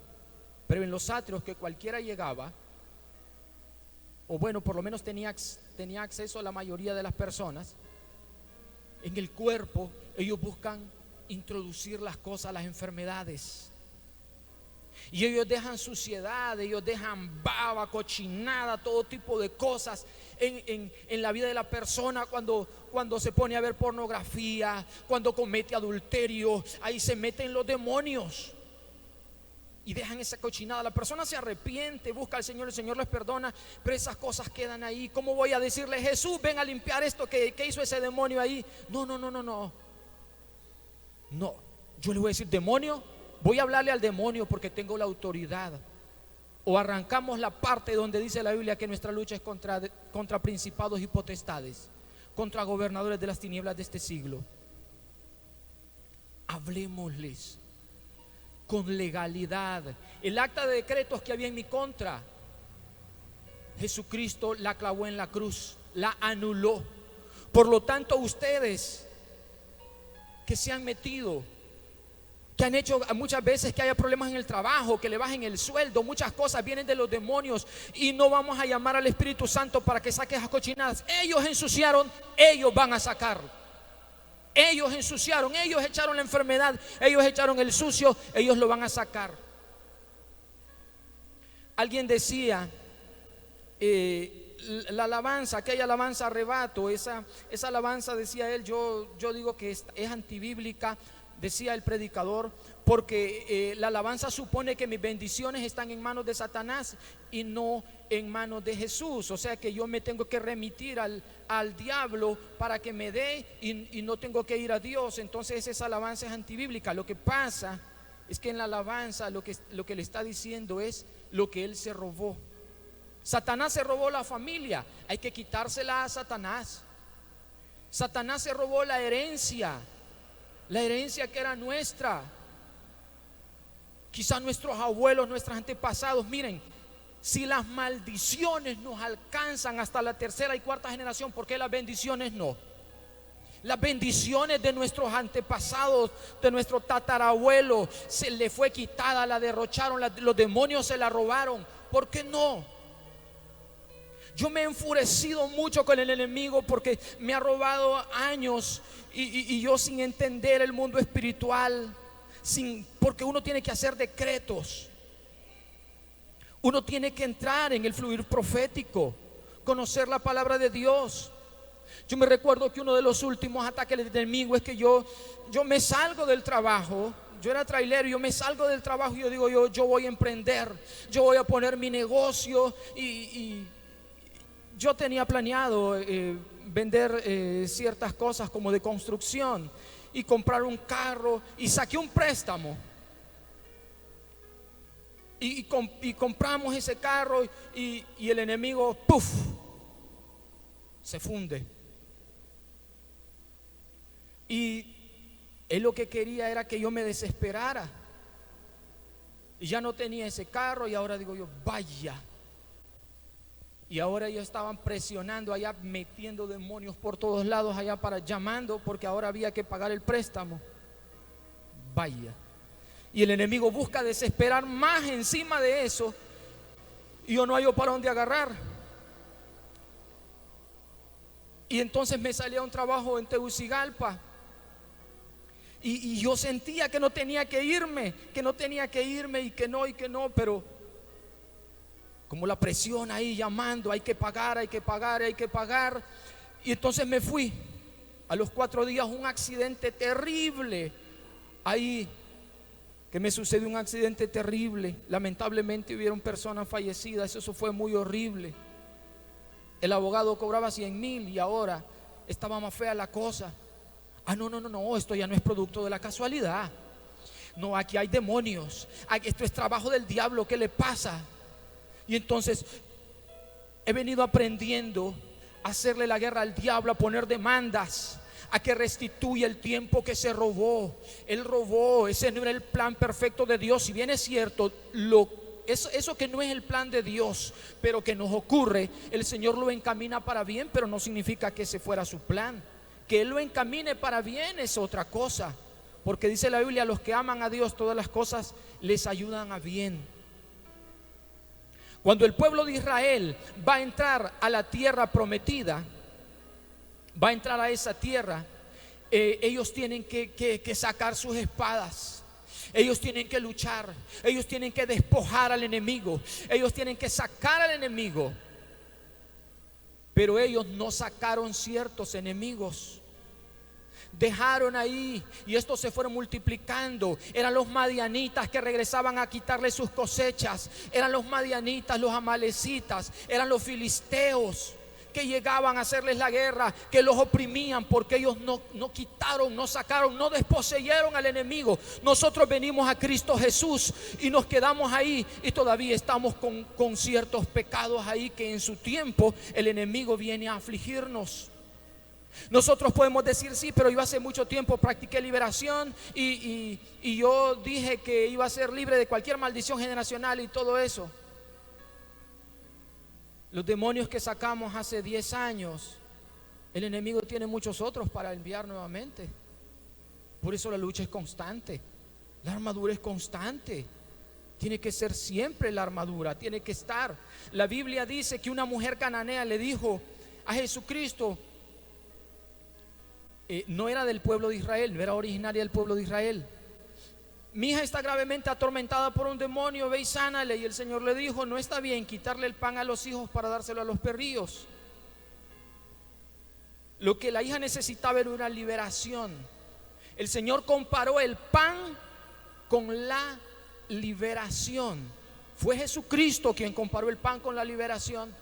Pero en los atrios, que cualquiera llegaba, o bueno, por lo menos tenía acceso a la mayoría de las personas, en el cuerpo ellos buscan introducir las cosas, las enfermedades. Y ellos dejan suciedad, ellos dejan baba, cochinada, todo tipo de cosas en la vida de la persona. Cuando se pone a ver pornografía, cuando comete adulterio, ahí se meten los demonios y dejan esa cochinada. La persona se arrepiente, busca al Señor, el Señor les perdona, pero esas cosas quedan ahí. ¿Cómo voy a decirle: Jesús, ven a limpiar esto que hizo ese demonio ahí? No, yo le voy a decir: demonio, voy a hablarle al demonio porque tengo la autoridad. O arrancamos la parte donde dice la Biblia que nuestra lucha es contra principados y potestades, contra gobernadores de las tinieblas de este siglo. Hablemosles con legalidad. El acta de decretos que había en mi contra, Jesucristo la clavó en la cruz, la anuló. Por lo tanto, ustedes que se han metido, que han hecho muchas veces que haya problemas en el trabajo, que le bajen el sueldo, muchas cosas vienen de los demonios, y no vamos a llamar al Espíritu Santo para que saque esas cochinadas. Ellos ensuciaron, ellos van a sacar. Ellos ensuciaron, ellos echaron la enfermedad, ellos echaron el sucio, ellos lo van a sacar. Alguien decía, la alabanza, aquella alabanza arrebato, esa alabanza, decía él, yo digo que es antibíblica. Decía el predicador, porque la alabanza supone que mis bendiciones están en manos de Satanás y no en manos de Jesús. O sea que yo me tengo que remitir al diablo para que me dé y no tengo que ir a Dios. Entonces esa alabanza es antibíblica. Lo que pasa es que en la alabanza lo que le está diciendo es lo que él se robó. Satanás se robó la familia, hay que quitársela a Satanás. Satanás se robó la herencia que era nuestra. Quizás nuestros abuelos, nuestros antepasados. Miren, si las maldiciones nos alcanzan hasta la tercera y cuarta generación, ¿por qué las bendiciones no? Las bendiciones de nuestros antepasados, de nuestro tatarabuelo, se le fue quitada, la derrocharon, los demonios se la robaron. ¿Por qué no? Yo me he enfurecido mucho con el enemigo porque me ha robado años y yo sin entender el mundo espiritual, porque uno tiene que hacer decretos. Uno tiene que entrar en el fluir profético, conocer la palabra de Dios. Yo me recuerdo que uno de los últimos ataques del enemigo es que yo me salgo del trabajo. Yo era trailero, yo me salgo del trabajo y yo digo, yo voy a emprender, yo voy a poner mi negocio. Y yo tenía planeado vender ciertas cosas como de construcción y comprar un carro, y saqué un préstamo. Y compramos ese carro y el enemigo, ¡puf!, se funde. Y él lo que quería era que yo me desesperara. Y ya no tenía ese carro y ahora digo yo, vaya. Y ahora ellos estaban presionando allá, metiendo demonios por todos lados allá llamando, porque ahora había que pagar el préstamo. Vaya. Y el enemigo busca desesperar más encima de eso. Y yo no hallo para dónde agarrar. Y entonces me salía un trabajo en Tegucigalpa. Y yo sentía que no tenía que irme, y que no, pero como la presión ahí llamando, hay que pagar. Y entonces me fui. A los 4 días un accidente terrible. Ahí que me sucedió un accidente terrible. Lamentablemente hubieron personas fallecidas. Eso fue muy horrible. El abogado cobraba 100,000 y ahora estaba más fea la cosa. No, esto ya no es producto de la casualidad. No, aquí hay demonios. Esto es trabajo del diablo. ¿Qué le pasa? Y entonces he venido aprendiendo a hacerle la guerra al diablo, a poner demandas, a que restituya el tiempo que se robó. Él robó, ese no era el plan perfecto de Dios. Si bien es cierto, eso que no es el plan de Dios, pero que nos ocurre, el Señor lo encamina para bien, pero no significa que ese fuera su plan. Que Él lo encamine para bien es otra cosa, porque dice la Biblia, a los que aman a Dios todas las cosas les ayudan a bien. Cuando el pueblo de Israel va a entrar a la tierra prometida, va a entrar a esa tierra, ellos tienen que sacar sus espadas. Ellos tienen que luchar, ellos tienen que despojar al enemigo, ellos tienen que sacar al enemigo. Pero ellos no sacaron ciertos enemigos. Dejaron ahí y estos se fueron multiplicando. Eran los madianitas que regresaban a quitarle sus cosechas. Eran los madianitas, los amalecitas, eran los filisteos que llegaban a hacerles la guerra, que los oprimían porque ellos no quitaron, no sacaron, no desposeyeron al enemigo. Nosotros venimos a Cristo Jesús y nos quedamos ahí y todavía estamos con ciertos pecados ahí que en su tiempo el enemigo viene a afligirnos. Nosotros podemos decir, sí, pero yo hace mucho tiempo practiqué liberación y yo dije que iba a ser libre de cualquier maldición generacional y todo eso. Los demonios que sacamos hace 10 años, el enemigo tiene muchos otros para enviar nuevamente. Por eso la lucha es constante, la armadura es constante. Tiene que ser siempre la armadura, tiene que estar. La Biblia dice que una mujer cananea le dijo a Jesucristo, no era del pueblo de Israel, no era originaria del pueblo de Israel. Mi hija está gravemente atormentada por un demonio, ve y sánale. Y el Señor le dijo, no está bien quitarle el pan a los hijos para dárselo a los perrillos. Lo que la hija necesitaba era una liberación. El Señor comparó el pan con la liberación. Fue Jesucristo quien comparó el pan con la liberación.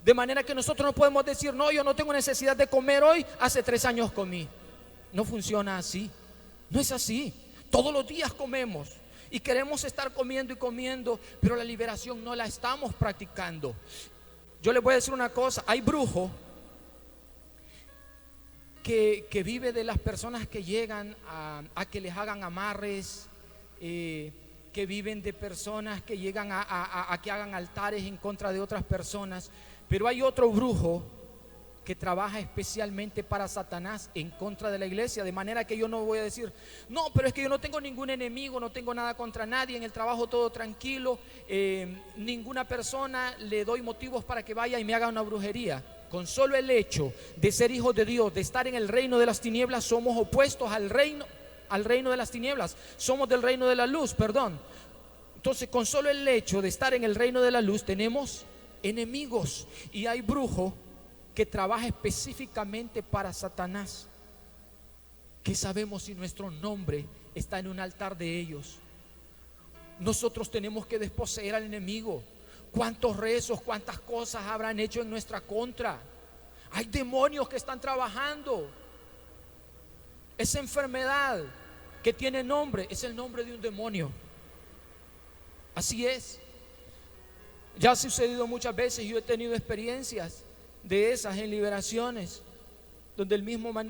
De manera que nosotros no podemos decir, no, yo no tengo necesidad de comer hoy, hace 3 años comí. No funciona así, no es así. Todos los días comemos y queremos estar comiendo y comiendo, pero la liberación no la estamos practicando. Yo les voy a decir una cosa, hay brujo que vive de las personas que llegan a que les hagan amarres, que viven de personas que llegan a que hagan altares en contra de otras personas. Pero hay otro brujo que trabaja especialmente para Satanás en contra de la iglesia, de manera que yo no voy a decir, no, pero es que yo no tengo ningún enemigo, no tengo nada contra nadie, en el trabajo todo tranquilo, ninguna persona le doy motivos para que vaya y me haga una brujería. Con solo el hecho de ser hijos de Dios, de estar en el reino de las tinieblas, somos opuestos al reino de las tinieblas, somos del reino de la luz, perdón. Entonces, con solo el hecho de estar en el reino de la luz, tenemos enemigos, y hay brujo que trabaja específicamente para Satanás. ¿Qué sabemos si nuestro nombre está en un altar de ellos? Nosotros tenemos que desposeer al enemigo. ¿Cuántos rezos, cuántas cosas habrán hecho en nuestra contra? Hay demonios que están trabajando. Esa enfermedad que tiene nombre es el nombre de un demonio. Así es. Ya ha sucedido muchas veces. Yo he tenido experiencias de esas en liberaciones, donde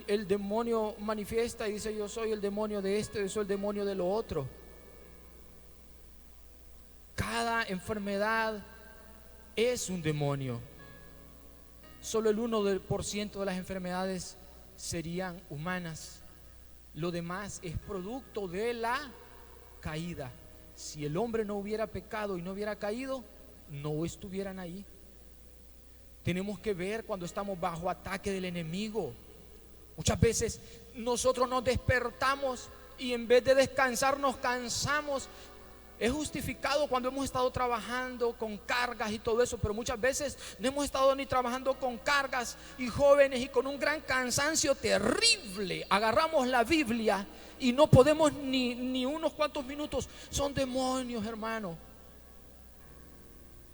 el demonio manifiesta y dice: yo soy el demonio de esto, yo soy el demonio de lo otro. Cada enfermedad es un demonio. Solo el 1% de las enfermedades serían humanas. Lo demás es producto de la caída. Si el hombre no hubiera pecado y no hubiera caído, no estuvieran ahí. Tenemos que ver cuando estamos bajo ataque del enemigo. Muchas veces nosotros nos despertamos y en vez de descansar nos cansamos. Es justificado cuando hemos estado trabajando con cargas y todo eso, pero muchas veces no hemos estado ni trabajando con cargas y jóvenes y con un gran cansancio terrible. Agarramos la Biblia y no podemos ni unos cuantos minutos. Son demonios, hermano.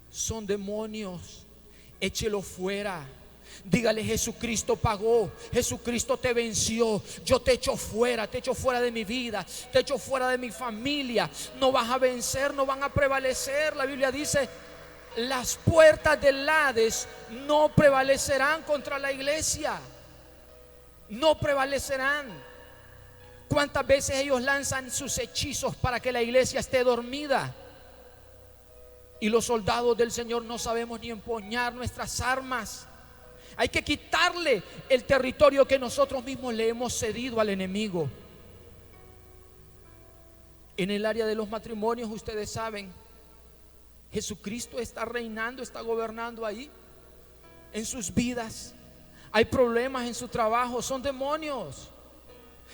Son demonios. Échelo fuera. Dígale: Jesucristo pagó, Jesucristo te venció. Yo te echo fuera de mi vida, te echo fuera de mi familia. No vas a vencer, no van a prevalecer. La Biblia dice: las puertas del Hades no prevalecerán contra la iglesia. No prevalecerán. ¿Cuántas veces ellos lanzan sus hechizos para que la iglesia esté dormida? Y los soldados del Señor no sabemos ni empuñar nuestras armas. Hay que quitarle el territorio que nosotros mismos le hemos cedido al enemigo. En el área de los matrimonios, ustedes saben, Jesucristo está reinando, está gobernando ahí, en sus vidas. Hay problemas en su trabajo, son demonios.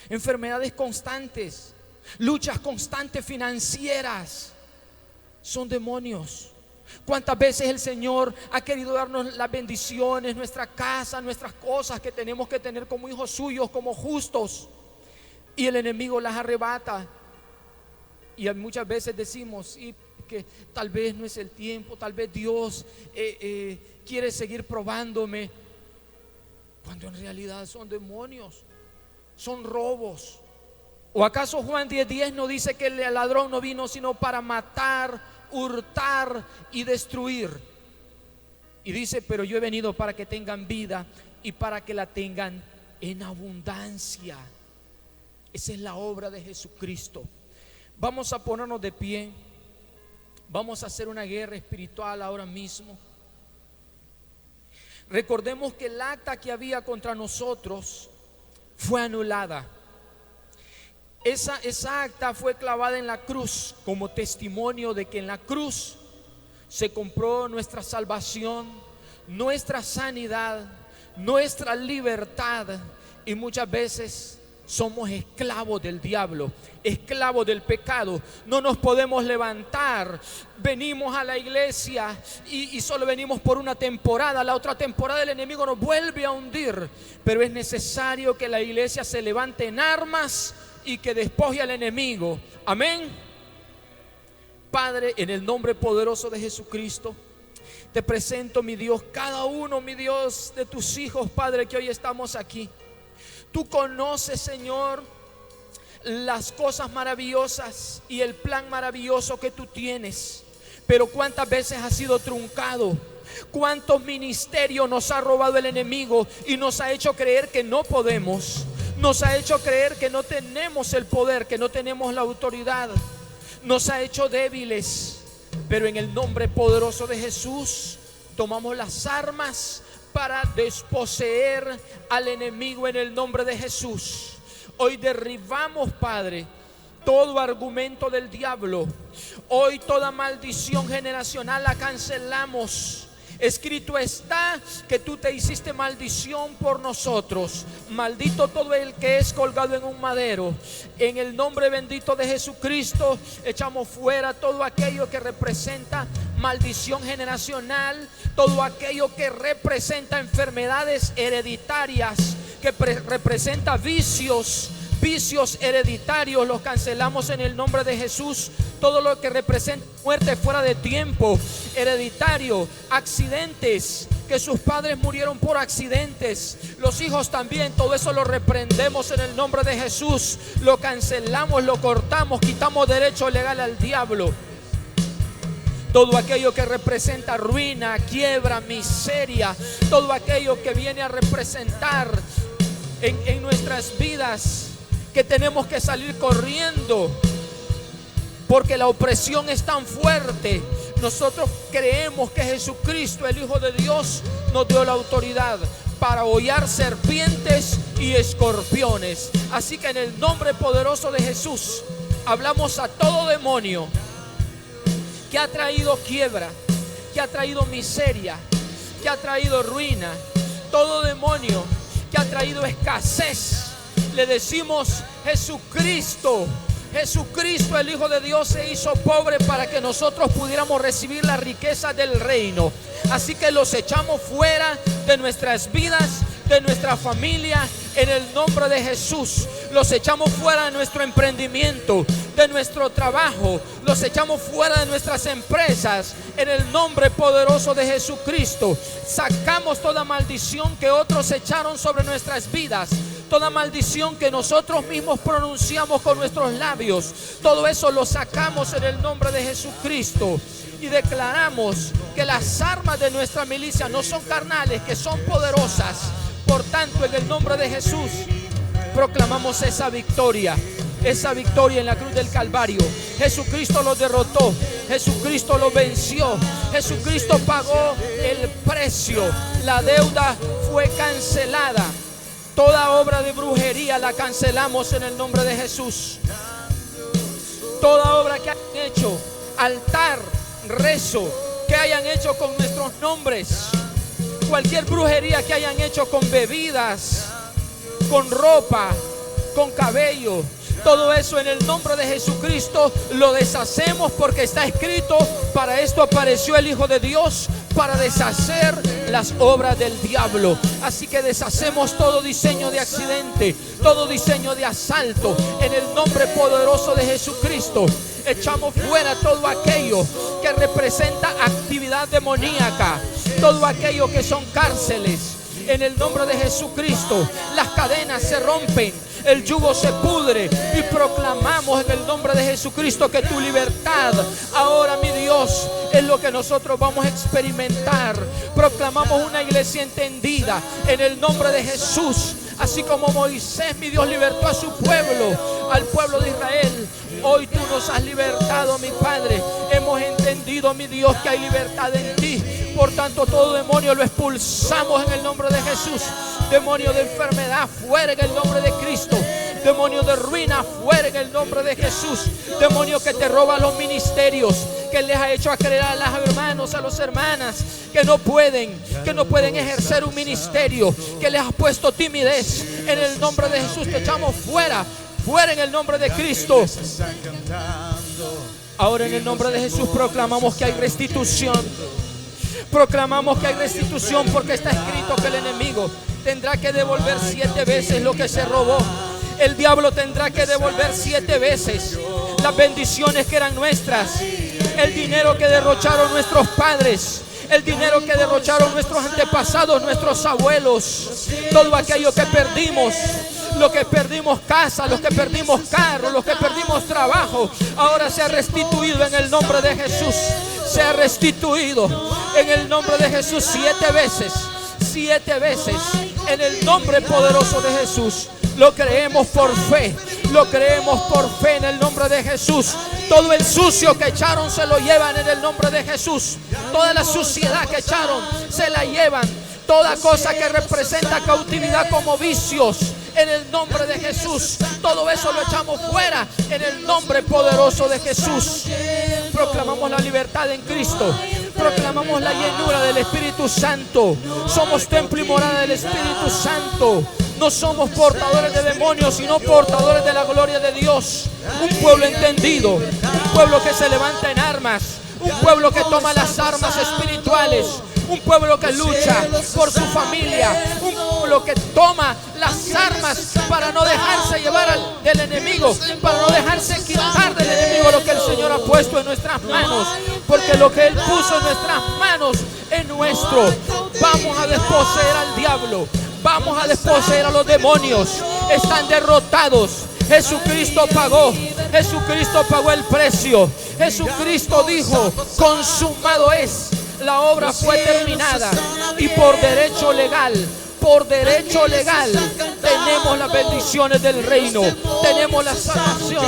Enfermedades constantes, luchas constantes financieras, son demonios. ¿Cuántas veces el Señor ha querido darnos las bendiciones, nuestra casa, nuestras cosas que tenemos que tener como hijos suyos, como justos, y el enemigo las arrebata? Y muchas veces decimos que tal vez no es el tiempo, tal vez Dios quiere seguir probándome, cuando en realidad son demonios, son robos. ¿O acaso Juan 10:10 no dice que el ladrón no vino sino para matar, hurtar y destruir? Y dice: pero yo he venido para que tengan vida y para que la tengan en abundancia. Esa es la obra de Jesucristo. Vamos a ponernos de pie. Vamos a hacer una guerra espiritual ahora mismo. Recordemos que el acta que había contra nosotros fue anulada. Esa acta fue clavada en la cruz como testimonio de que en la cruz se compró nuestra salvación, nuestra sanidad, nuestra libertad. Y muchas veces somos esclavos del diablo, esclavos del pecado. No nos podemos levantar. Venimos a la iglesia y solo venimos por una temporada. La otra temporada el enemigo nos vuelve a hundir. Pero es necesario que la iglesia se levante en armas y que despoje al enemigo. Amén. Padre, en el nombre poderoso de Jesucristo, te presento, mi Dios, cada uno, mi Dios, de tus hijos, Padre, que hoy estamos aquí. Tú conoces, Señor, las cosas maravillosas y el plan maravilloso que tú tienes. Pero cuántas veces ha sido truncado, cuántos ministerios nos ha robado el enemigo y nos ha hecho creer que no podemos. Nos ha hecho creer que no tenemos el poder, que no tenemos la autoridad. Nos ha hecho débiles. Pero en el nombre poderoso de Jesús tomamos las armas para desposeer al enemigo en el nombre de Jesús. Hoy derribamos, Padre, todo argumento del diablo. Hoy toda maldición generacional la cancelamos. Escrito está que tú te hiciste maldición por nosotros. Maldito todo el que es colgado en un madero. En el nombre bendito de Jesucristo echamos fuera todo aquello que representa maldición generacional, todo aquello que representa enfermedades hereditarias, que representa vicios hereditarios, los cancelamos en el nombre de Jesús. Todo lo que representa muerte fuera de tiempo, hereditario, accidentes, que sus padres murieron por accidentes, los hijos también, todo eso lo reprendemos en el nombre de Jesús. Lo cancelamos, lo cortamos, quitamos derecho legal al diablo. Todo aquello que representa ruina, quiebra, miseria, todo aquello que viene a representar en nuestras vidas, que tenemos que salir corriendo porque la opresión es tan fuerte. Nosotros creemos que Jesucristo, el Hijo de Dios, nos dio la autoridad para hollar serpientes y escorpiones. Así que en el nombre poderoso de Jesús hablamos a todo demonio que ha traído quiebra, que ha traído miseria, que ha traído ruina, todo demonio que ha traído escasez. Le decimos: Jesucristo, el Hijo de Dios, se hizo pobre para que nosotros pudiéramos recibir la riqueza del reino. Así que los echamos fuera de nuestras vidas, de nuestra familia, en el nombre de Jesús. Los echamos fuera de nuestro emprendimiento, de nuestro trabajo. Los echamos fuera de nuestras empresas, en el nombre poderoso de Jesucristo. Sacamos toda maldición que otros echaron sobre nuestras vidas, toda maldición que nosotros mismos pronunciamos con nuestros labios. Todo eso lo sacamos en el nombre de Jesucristo. Y declaramos que las armas de nuestra milicia no son carnales, que son poderosas. Por tanto, en el nombre de Jesús proclamamos esa victoria en la cruz del Calvario. Jesucristo lo derrotó, Jesucristo lo venció, Jesucristo pagó el precio, la deuda fue cancelada. Toda obra de brujería la cancelamos en el nombre de Jesús. Toda obra que hayan hecho, altar, rezo, que hayan hecho con nuestros nombres, cualquier brujería que hayan hecho con bebidas, con ropa, con cabello, todo eso en el nombre de Jesucristo lo deshacemos, porque está escrito: para esto apareció el Hijo de Dios, para deshacer las obras del diablo. Así que deshacemos todo diseño de accidente, todo diseño de asalto, en el nombre poderoso de Jesucristo. Echamos fuera todo aquello que representa actividad demoníaca, todo aquello que son cárceles. En el nombre de Jesucristo, las cadenas se rompen, el yugo se pudre, y proclamamos en el nombre de Jesucristo que tu libertad ahora, mi Dios, es lo que nosotros vamos a experimentar. Proclamamos una iglesia entendida en el nombre de Jesús. Así como Moisés, mi Dios, libertó a su pueblo, al pueblo de Israel, hoy tú nos has libertado, mi Padre. Hemos entendido, mi Dios, que hay libertad en ti. Por tanto, todo demonio lo expulsamos en el nombre de Jesús. Demonio de enfermedad, fuera en el nombre de Cristo. Demonio de ruina, fuera en el nombre de Jesús. Demonio que te roba los ministerios, que les ha hecho a creer a los hermanos, a las hermanas, que no pueden ejercer un ministerio, que les has puesto timidez. En el nombre de Jesús te echamos fuera en el nombre de Cristo. Ahora en el nombre de Jesús proclamamos que hay restitución. Proclamamos que hay restitución, porque está escrito que el enemigo tendrá que devolver 7 veces lo que se robó. El diablo tendrá que devolver 7 veces las bendiciones que eran nuestras, el dinero que derrocharon nuestros padres, el dinero que derrocharon nuestros antepasados, nuestros abuelos, todo aquello que perdimos. Los que perdimos casa, los que perdimos carro, los que perdimos trabajo, ahora se ha restituido en el nombre de Jesús. Se ha restituido en el nombre de Jesús 7 veces, 7 veces, en el nombre poderoso de Jesús. Lo creemos por fe, lo creemos por fe en el nombre de Jesús. Todo el sucio que echaron se lo llevan en el nombre de Jesús. Toda la suciedad que echaron se la llevan Toda cosa que representa cautividad como vicios, en el nombre de Jesús, todo eso lo echamos fuera en el nombre poderoso de Jesús. Proclamamos la libertad en Cristo. Proclamamos la llenura del Espíritu Santo. Somos templo y morada del Espíritu Santo. No somos portadores de demonios, sino portadores de la gloria de Dios. Un pueblo entendido, un pueblo que se levanta en armas, un pueblo que toma las armas espirituales, un pueblo que lucha por su familia, un pueblo que toma las armas para no dejarse llevar del enemigo, para no dejarse quitar del enemigo lo que el Señor ha puesto en nuestras manos, porque lo que Él puso en nuestras manos es nuestro. Vamos a desposeer al diablo, vamos a desposeer a los demonios. Están derrotados. Jesucristo pagó el precio. Jesucristo dijo: consumado es. La obra fue terminada y por derecho legal, tenemos las bendiciones del reino, tenemos la salvación,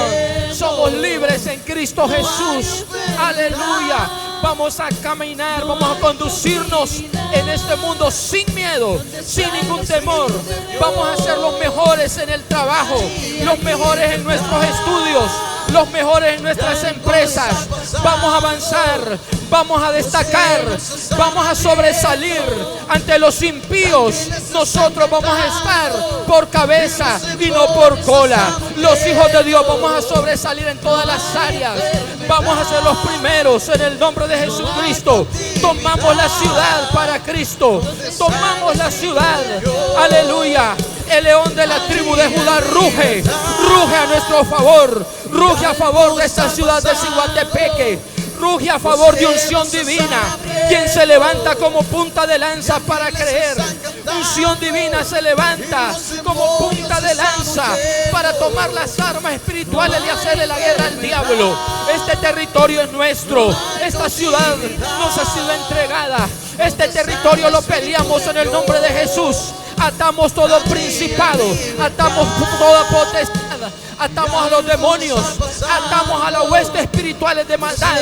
somos libres en Cristo Jesús. Aleluya. Vamos a caminar, vamos a conducirnos en este mundo sin miedo, sin ningún temor. Vamos a ser los mejores en el trabajo, los mejores en nuestros estudios, los mejores en nuestras empresas. Vamos a avanzar, vamos a destacar, vamos a sobresalir ante los impíos. Nosotros vamos a estar por cabeza y no por cola. Los hijos de Dios vamos a sobresalir en todas las áreas. Vamos a ser los primeros en el nombre de Jesucristo. Tomamos la ciudad para Cristo. Tomamos la ciudad. Aleluya. El león de la tribu de Judá ruge a nuestro favor, ruge a favor de esta ciudad de Ciguatepeque, ruge a favor de unción divina. Quien se levanta como punta de lanza para creer, unción divina se levanta como punta de lanza para tomar las armas espirituales y hacerle la guerra al diablo. Este territorio es nuestro, esta ciudad nos ha sido entregada, este territorio lo peleamos en el nombre de Jesús. Atamos todo principado, atamos toda potestad, atamos a los demonios, atamos a las huestes espirituales de maldad,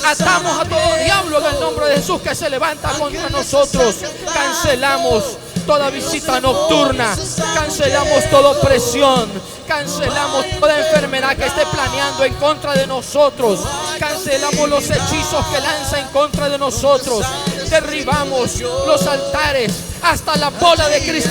atamos a todo diablo en el nombre de Jesús que se levanta contra nosotros. Cancelamos toda visita nocturna, cancelamos toda opresión, cancelamos toda enfermedad que esté planeando en contra de nosotros, cancelamos los hechizos que lanza en contra de nosotros, derribamos los altares hasta la bola de cristal